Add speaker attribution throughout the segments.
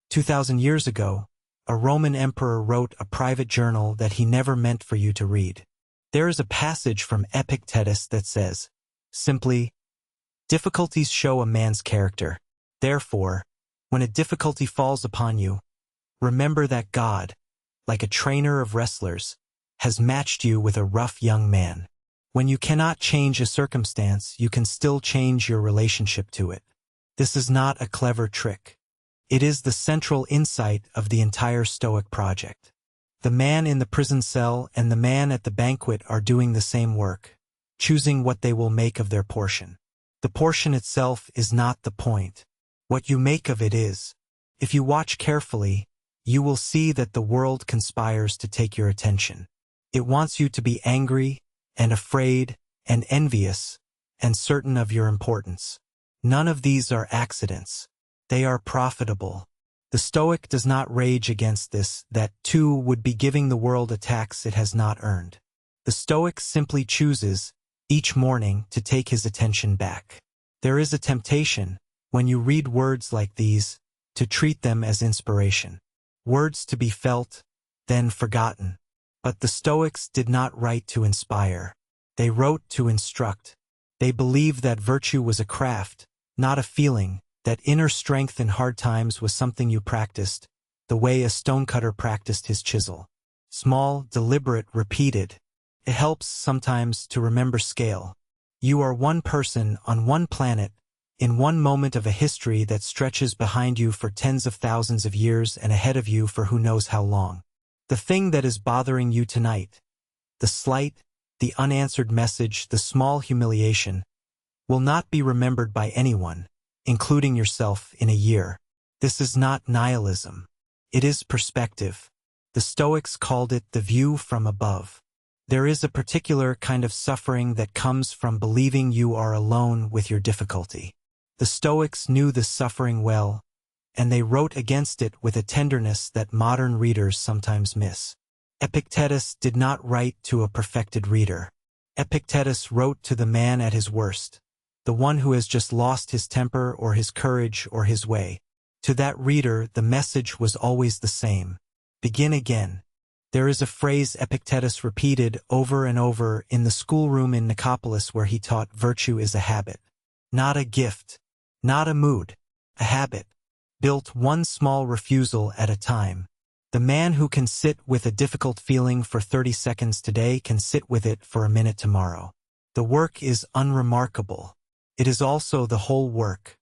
Speaker 1: 2,000 years ago, a Roman emperor wrote a private journal that he never meant for you to read. There is a passage from Epictetus that says, simply, "Difficulties show a man's character. Therefore, when a difficulty falls upon you, remember that God, like a trainer of wrestlers, has matched you with a rough young man. When you cannot change a circumstance, you can still change your relationship to it." This is not a clever trick. It is the central insight of the entire Stoic project. The man in the prison cell and the man at the banquet are doing the same work, choosing what they will make of their portion. The portion itself is not the point. What you make of it is. If you watch carefully, you will see that the world conspires to take your attention. It wants you to be angry and afraid and envious and certain of your importance. None of these are accidents. They are profitable. The Stoic does not rage against this, that too would be giving the world a tax it has not earned. The Stoic simply chooses, each morning, to take his attention back. There is a temptation, when you read words like these, to treat them as inspiration. Words to be felt, then forgotten. But the Stoics did not write to inspire. They wrote to instruct. They believed that virtue was a craft, not a feeling, that inner strength in hard times was something you practiced, the way a stonecutter practiced his chisel. Small, deliberate, repeated. It helps sometimes to remember scale. You are one person on one planet, in one moment of a history that stretches behind you for tens of thousands of years and ahead of you for who knows how long. The thing that is bothering you tonight, the slight, the unanswered message, the small humiliation, will not be remembered by anyone, including yourself, in a year. This is not nihilism. It is perspective. The Stoics called it the view from above. There is a particular kind of suffering that comes from believing you are alone with your difficulty. The Stoics knew this suffering well, and they wrote against it with a tenderness that modern readers sometimes miss. Epictetus did not write to a perfected reader. Epictetus wrote to the man at his worst, the one who has just lost his temper or his courage or his way. To that reader, the message was always the same. Begin again. There is a phrase Epictetus repeated over and over in the schoolroom in Nicopolis where he taught virtue is a habit. Not a gift. Not a mood. A habit. Built one small refusal at a time. The man who can sit with a difficult feeling for 30 seconds today can sit with it for a minute tomorrow. The work is unremarkable. It is also the whole work.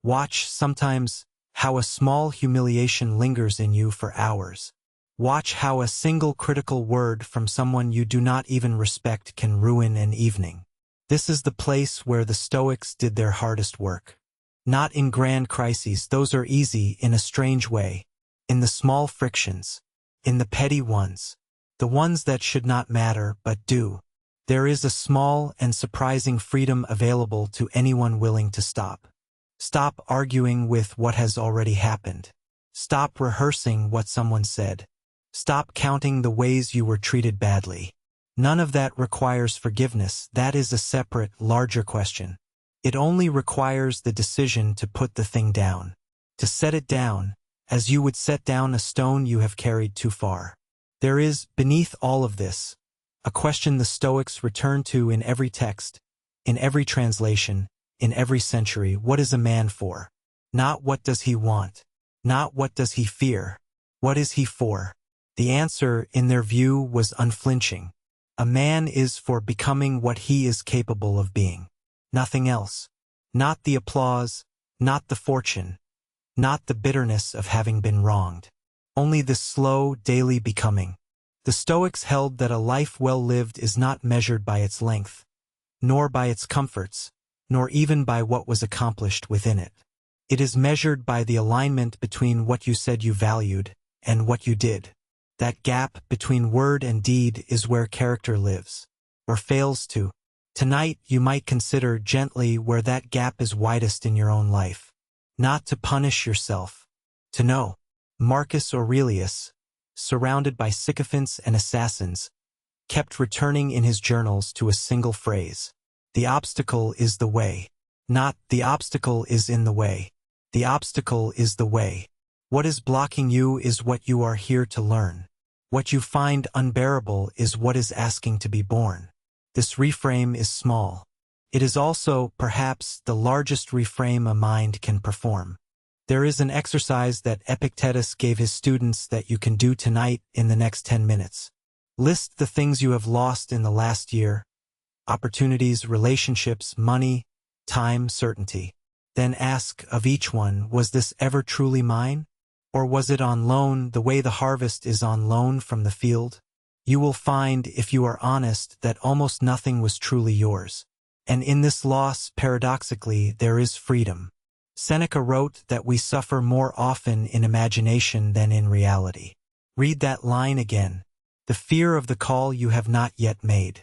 Speaker 1: Watch, sometimes, how a small humiliation lingers in you for hours. Watch how a single critical word from someone you do not even respect can ruin an evening. This is the place where the Stoics did their hardest work. Not in grand crises, those are easy in a strange way. In the small frictions. In the petty ones. The ones that should not matter but do. There is a small and surprising freedom available to anyone willing to stop. Stop arguing with what has already happened. Stop rehearsing what someone said. Stop counting the ways you were treated badly. None of that requires forgiveness. That is a separate, larger question. It only requires the decision to put the thing down. To set it down, as you would set down a stone you have carried too far. There is, beneath all of this, a question the Stoics return to in every text, in every translation, in every century. What is a man for? Not what does he want? Not what does he fear? What is he for? The answer, in their view, was unflinching. A man is for becoming what he is capable of being. Nothing else. Not the applause, not the fortune, not the bitterness of having been wronged. Only the slow, daily becoming. The Stoics held that a life well lived is not measured by its length, nor by its comforts, nor even by what was accomplished within it. It is measured by the alignment between what you said you valued and what you did. That gap between word and deed is where character lives, or fails to. Tonight you might consider gently where that gap is widest in your own life. Not to punish yourself. To know. Marcus Aurelius, surrounded by sycophants and assassins, kept returning in his journals to a single phrase. The obstacle is the way. Not, the obstacle is in the way. The obstacle is the way. What is blocking you is what you are here to learn. What you find unbearable is what is asking to be born. This reframe is small. It is also, perhaps, the largest reframe a mind can perform. There is an exercise that Epictetus gave his students that you can do tonight in the next 10 minutes. List the things you have lost in the last year: opportunities, relationships, money, time, certainty. Then ask of each one, was this ever truly mine? Or was it on loan, the way the harvest is on loan from the field? You will find, if you are honest, that almost nothing was truly yours. And in this loss, paradoxically, there is freedom. Seneca wrote that we suffer more often in imagination than in reality. Read that line again. The fear of the call you have not yet made.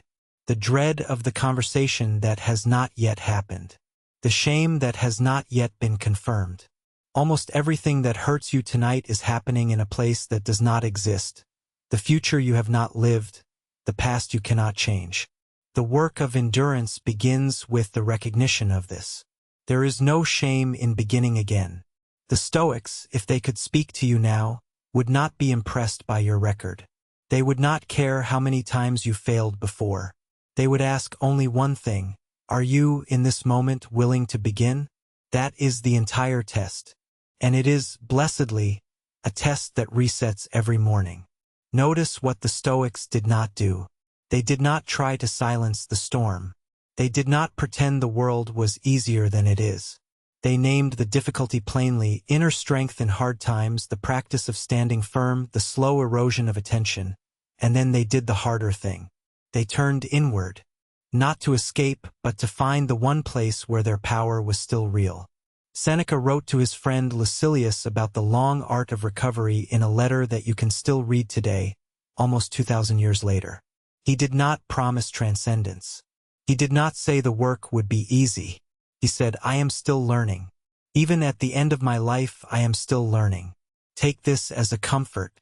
Speaker 1: The dread of the conversation that has not yet happened. The shame that has not yet been confirmed. Almost everything that hurts you tonight is happening in a place that does not exist. The future you have not lived, the past you cannot change. The work of endurance begins with the recognition of this. There is no shame in beginning again. The Stoics, if they could speak to you now, would not be impressed by your record. They would not care how many times you failed before. They would ask only one thing: are you, in this moment, willing to begin? That is the entire test. And it is, blessedly, a test that resets every morning. Notice what the Stoics did not do. They did not try to silence the storm. They did not pretend the world was easier than it is. They named the difficulty plainly: inner strength in hard times, the practice of standing firm, the slow erosion of attention. And then they did the harder thing. They turned inward, not to escape, but to find the one place where their power was still real. Seneca wrote to his friend Lucilius about the long art of recovery in a letter that you can still read today, almost 2,000 years later. He did not promise transcendence. He did not say the work would be easy. He said, I am still learning. Even at the end of my life, I am still learning. Take this as a comfort.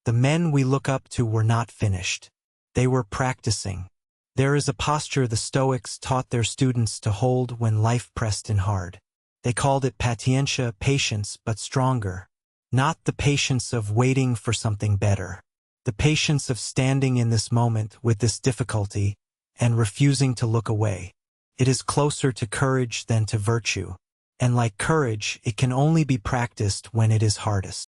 Speaker 1: The men we look up to were not finished. They were practicing. There is a posture the Stoics taught their students to hold when life pressed in hard. They called it patientia, patience, but stronger. Not the patience of waiting for something better. The patience of standing in this moment with this difficulty and refusing to look away. It is closer to courage than to virtue. And like courage, it can only be practiced when it is hardest.